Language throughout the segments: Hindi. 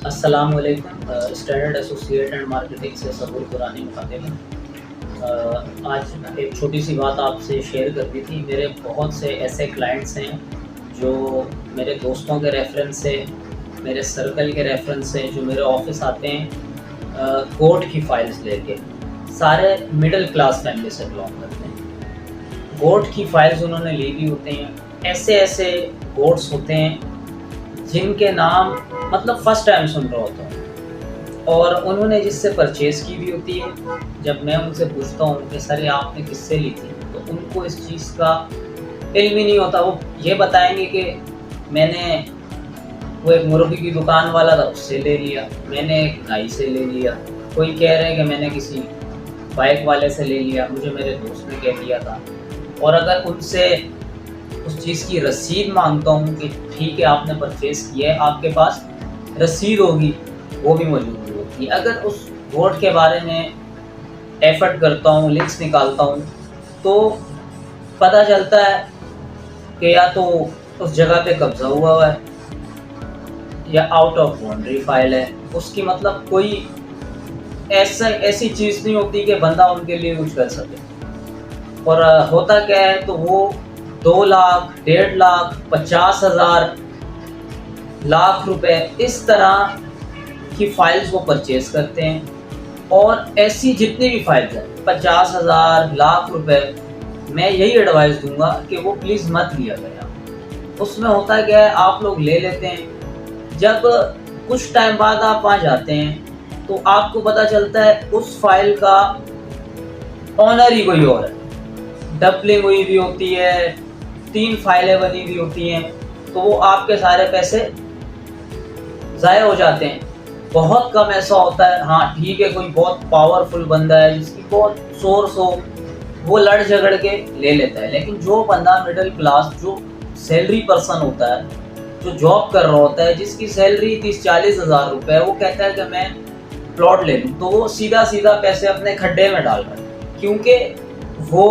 अस्सलाम वालेकुम। स्टैंडर्ड एसोसिएट एंड मार्केटिंग से सबुर पुरानी मुखातिब हैं। आज एक छोटी सी बात आपसे शेयर करनी थी। मेरे बहुत से ऐसे क्लाइंट्स हैं जो मेरे दोस्तों के रेफरेंस से, मेरे सर्कल के रेफरेंस से, जो मेरे ऑफिस आते हैं कोर्ट की फ़ाइल्स लेके। सारे मिडिल क्लास फैमिली से बिलोंग करते हैं। कोर्ट की फ़ाइल्स उन्होंने ली हुई होती हैं। ऐसे ऐसे कोर्ट्स होते हैं जिनके नाम मतलब फ़र्स्ट टाइम सुन रहा होता हूँ, और उन्होंने जिससे परचेज़ की भी होती है। जब मैं उनसे पूछता हूँ कि सर ये आपने किससे ली थी, तो उनको इस चीज़ का इल्म ही नहीं होता। वो ये बताएँगे कि मैंने वो एक मुर्गी की दुकान वाला था उससे ले लिया, मैंने एक नाई से ले लिया, कोई कह रहे हैं कि मैंने किसी बाइक वाले से ले लिया, मुझे मेरे दोस्त ने कह दिया था। और अगर उनसे उस चीज़ की रसीद माँगता हूँ कि ठीक है आपने परचेज़ किया है, आपके पास रसीद होगी, वो भी मौजूद नहीं होती। अगर उस बोर्ड के बारे में एफ़र्ट करता हूँ, लिंक्स निकालता हूँ, तो पता चलता है कि या तो उस जगह पे कब्ज़ा हुआ है या आउट ऑफ बाउंड्री फ़ाइल है। उसकी मतलब कोई ऐसी चीज़ नहीं होती कि बंदा उनके लिए कुछ कर सके। और होता क्या है, तो वो 2 लाख, 1.5 लाख, 50,000, लाख रुपए इस तरह की फ़ाइल्स वो परचेज़ करते हैं। और ऐसी जितनी भी फ़ाइल्स हैं 50,000, लाख रुपए, मैं यही एडवाइस दूँगा कि वो प्लीज़ मत लिया करें आप। उसमें होता क्या है, आप लोग ले लेते हैं, जब कुछ टाइम बाद आप वहाँ जाते हैं तो आपको पता चलता है उस फ़ाइल का ओनर ही कोई और है। डबलिंग हुई भी होती है, 3 फ़ाइलें बनी हुई होती हैं, तो वो आपके सारे पैसे ज़ाया हो जाते हैं। बहुत कम ऐसा होता है, हाँ ठीक है, कोई बहुत पावरफुल बंदा है जिसकी बहुत सोर्स हो, वो लड़ झगड़ के ले लेता है। लेकिन जो बंदा मिडिल क्लास, जो सैलरी पर्सन होता है, जो जॉब कर रहा होता है, जिसकी सैलरी 30-40 हज़ार रुपये है, वो कहता है कि मैं प्लॉट ले लूँ, तो वो सीधा सीधा पैसे अपने खड्डे में डाल रहा है, क्योंकि वो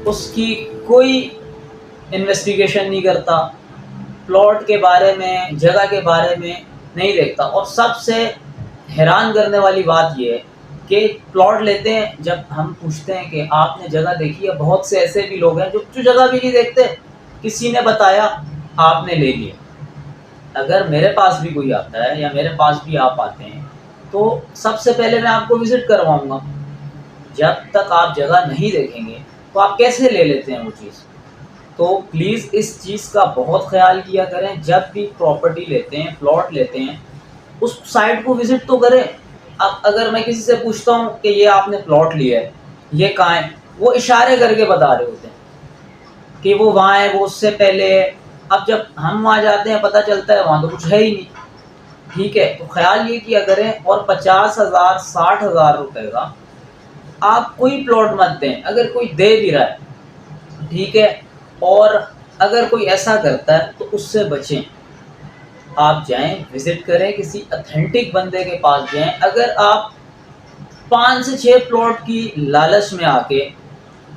उसकी कोई इन्वेस्टिगेशन नहीं करता, प्लॉट के बारे में, जगह के बारे में नहीं देखता। और सबसे हैरान करने वाली बात ये है कि प्लॉट लेते हैं, जब हम पूछते हैं कि आपने जगह देखी है, बहुत से ऐसे भी लोग हैं जो जगह भी नहीं देखते, किसी ने बताया आपने ले लिया। अगर मेरे पास भी कोई आता है या मेरे पास भी आप आते हैं, तो सबसे पहले मैं आपको विज़िट करवाऊँगा। जब तक आप जगह नहीं देखेंगे तो आप कैसे ले लेते हैं वो चीज़? तो प्लीज़ इस चीज़ का बहुत ख़्याल किया करें। जब भी प्रॉपर्टी लेते हैं, प्लॉट लेते हैं, उस साइट को विज़िट तो करें। अब अगर मैं किसी से पूछता हूँ कि ये आपने प्लॉट लिया है, ये कहाँ है? वो इशारे करके बता रहे होते हैं कि वो वहाँ है, वो उससे पहले है। अब जब हम वहाँ जाते हैं पता चलता है वहाँ तो कुछ है ही नहीं। ठीक है? तो ख़्याल ये किया करें। और 50,000, 60,000 रुपए का आप कोई प्लॉट मत दें। अगर कोई दे भी रहा है, ठीक है? और अगर कोई ऐसा करता है तो उससे बचें। आप जाएँ, विज़िट करें, किसी ऑथेंटिक बंदे के पास जाएँ। अगर आप 5 से 6 प्लॉट की लालच में आके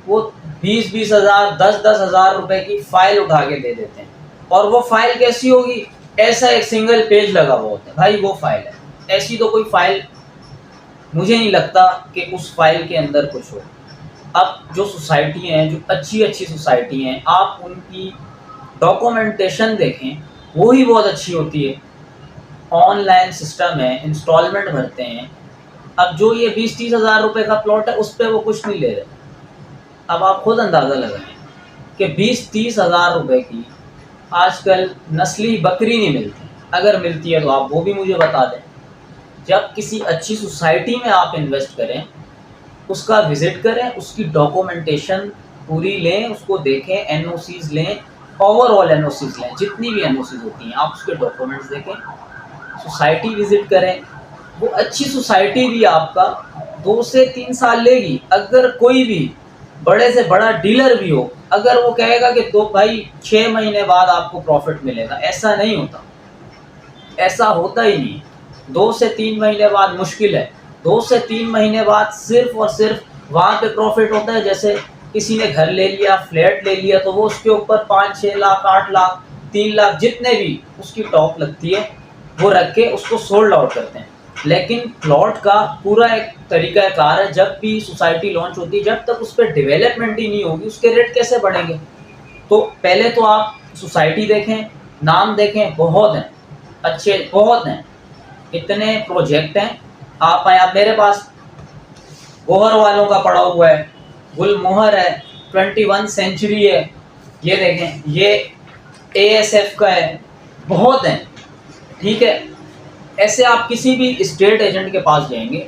वो 20-20 हज़ार, 10-10 हज़ार रुपए की फ़ाइल उठा के दे देते हैं, और वो फ़ाइल कैसी होगी? ऐसा एक सिंगल पेज लगा हुआ होता है, भाई वो फ़ाइल है। ऐसी तो कोई फ़ाइल मुझे नहीं लगता कि उस फ़ाइल के अंदर कुछ हो। अब जो सोसाइटी हैं, जो अच्छी-अच्छी सोसाइटी हैं, आप उनकी डॉक्यूमेंटेशन देखें, वो ही बहुत अच्छी होती है। ऑनलाइन सिस्टम है, इंस्टॉलमेंट भरते हैं। अब जो ये 20-30 हज़ार रुपए का प्लॉट है, उस पे वो कुछ नहीं ले रहे। अब आप खुद अंदाज़ा लगाएँ कि 20-30 हज़ार रुपए की आजकल नस्ली बकरी नहीं मिलती। अगर मिलती है तो आप वो भी मुझे बता दें। जब किसी अच्छी सोसाइटी में आप इन्वेस्ट करें, उसका विज़िट करें, उसकी डॉक्यूमेंटेशन पूरी लें, उसको देखें, एनओसीज़ लें, ओवरऑल एनओसीज़ लें, जितनी भी एनओसीज़ होती हैं, आप उसके डॉक्यूमेंट्स देखें, सोसाइटी विज़िट करें। वो अच्छी सोसाइटी भी आपका 2 से 3 साल लेगी। अगर कोई भी बड़े से बड़ा डीलर भी हो, अगर वो कहेगा कि तो भाई 6 महीने बाद आपको प्रॉफ़िट मिलेगा, ऐसा नहीं होता। ऐसा होता ही नहीं। 2 से 3 महीने बाद मुश्किल है। 2 से 3 महीने बाद सिर्फ़ और सिर्फ़ वहाँ पे प्रॉफ़िट होता है। जैसे किसी ने घर ले लिया, फ्लैट ले लिया, तो वो उसके ऊपर 5-6 लाख, 8 लाख, 3 लाख जितने भी उसकी टॉप लगती है, वो रख के उसको सोल्ड आउट करते हैं। लेकिन प्लॉट का पूरा एक तरीका कार है, जब भी सोसाइटी लॉन्च होती है, जब तक उस पर डेवलपमेंट ही नहीं होगी उसके रेट कैसे बढ़ेंगे। तो पहले तो आप सोसाइटी देखें, नाम देखें, बहुत हैं, अच्छे बहुत हैं, इतने प्रोजेक्ट हैं। आप आए, आप मेरे पास गोहर वालों का पड़ा हुआ है, गुलमोहर है, 21 सेंचुरी है, ये देखें, ये ASF का है, बहुत हैं, ठीक है। ऐसे आप किसी भी स्टेट एजेंट के पास जाएंगे,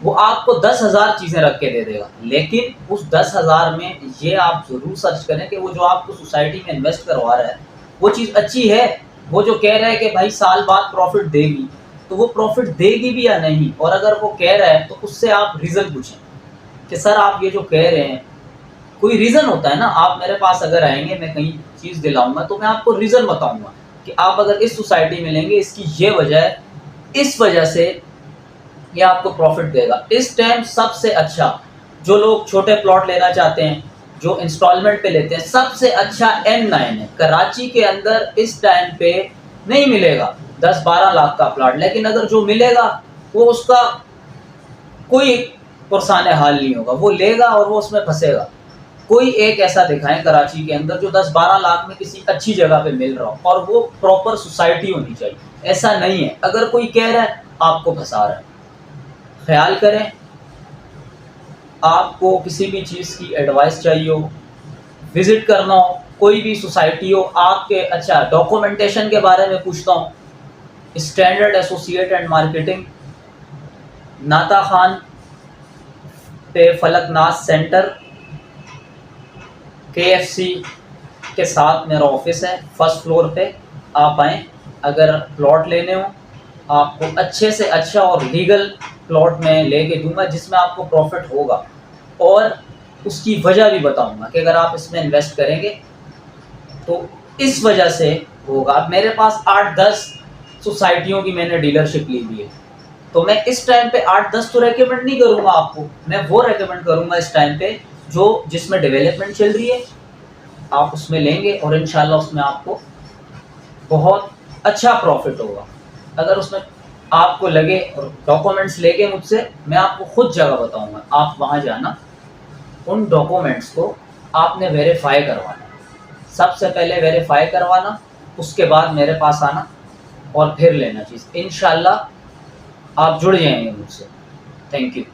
वो आपको 10,000 चीज़ें रख के दे देगा, लेकिन उस 10,000 में ये आप ज़रूर सर्च करें कि वो जो आपको सोसाइटी में इन्वेस्ट करवा रहा है वो चीज़ अच्छी है। वो जो कह रहा है कि भाई साल बाद प्रॉफिट देगी, तो वो प्रॉफिट देगी भी या नहीं, और अगर वो कह रहा है तो उससे आप रीज़न पूछें कि सर आप ये जो कह रहे हैं, कोई रीज़न होता है ना। आप मेरे पास अगर आएंगे, मैं कहीं चीज़ दिलाऊंगा तो मैं आपको रीज़न बताऊंगा कि आप अगर इस सोसाइटी में लेंगे, इसकी ये वजह है, इस वजह से ये आपको प्रॉफिट देगा। इस टाइम सबसे अच्छा, जो लोग छोटे प्लॉट लेना चाहते हैं, जो इंस्टॉलमेंट पे लेते हैं, सबसे अच्छा M9 है। कराची के अंदर इस टाइम पे नहीं मिलेगा 10-12 लाख का प्लॉट, लेकिन अगर जो मिलेगा वो उसका कोई पुरसाने हाल नहीं होगा, वो लेगा और वो उसमें फंसेगा। कोई एक ऐसा दिखाएं कराची के अंदर जो 10-12 लाख में किसी अच्छी जगह पे मिल रहा हो और वो प्रॉपर सोसाइटी होनी चाहिए। ऐसा नहीं है, अगर कोई कह रहा है आपको फंसा रहा है। ख्याल करें, आपको किसी भी चीज़ की एडवाइस चाहिए हो, विज़िट करना हो, कोई भी सोसाइटी हो, आपके अच्छा डॉक्यूमेंटेशन के बारे में पूछता हूँ, स्टैंडर्ड एसोसिएट एंड मार्केटिंग, नाता खान पे फलकनाथ सेंटर, KFC के साथ मेरा ऑफिस है, फर्स्ट फ्लोर पे। आप आएँ, अगर प्लॉट लेने हो, आपको अच्छे से अच्छा और लीगल प्लॉट में लेके दूंगा जिसमें आपको प्रॉफिट होगा, और उसकी वजह भी बताऊंगा कि अगर आप इसमें इन्वेस्ट करेंगे तो इस वजह से होगा। अब मेरे पास 8-10 सोसाइटियों की मैंने डीलरशिप ली हुई है, तो मैं इस टाइम पे 8-10 तो रेकमेंड नहीं करूँगा आपको, मैं वो रेकमेंड करूँगा इस टाइम पे जो जिसमें डेवलपमेंट चल रही है, आप उसमें लेंगे और इंशाल्लाह उसमें आपको बहुत अच्छा प्रॉफिट होगा। अगर उसमें आपको लगे और डॉक्यूमेंट्स लेके मुझसे, मैं आपको खुद जगह बताऊंगा, आप वहाँ जाना, उन डॉक्यूमेंट्स को आपने वेरीफाई करवाना, सबसे पहले वेरीफाई करवाना, उसके बाद मेरे पास आना और फिर लेना चीज़। इंशाल्लाह आप जुड़ जाएंगे मुझसे। Thank you.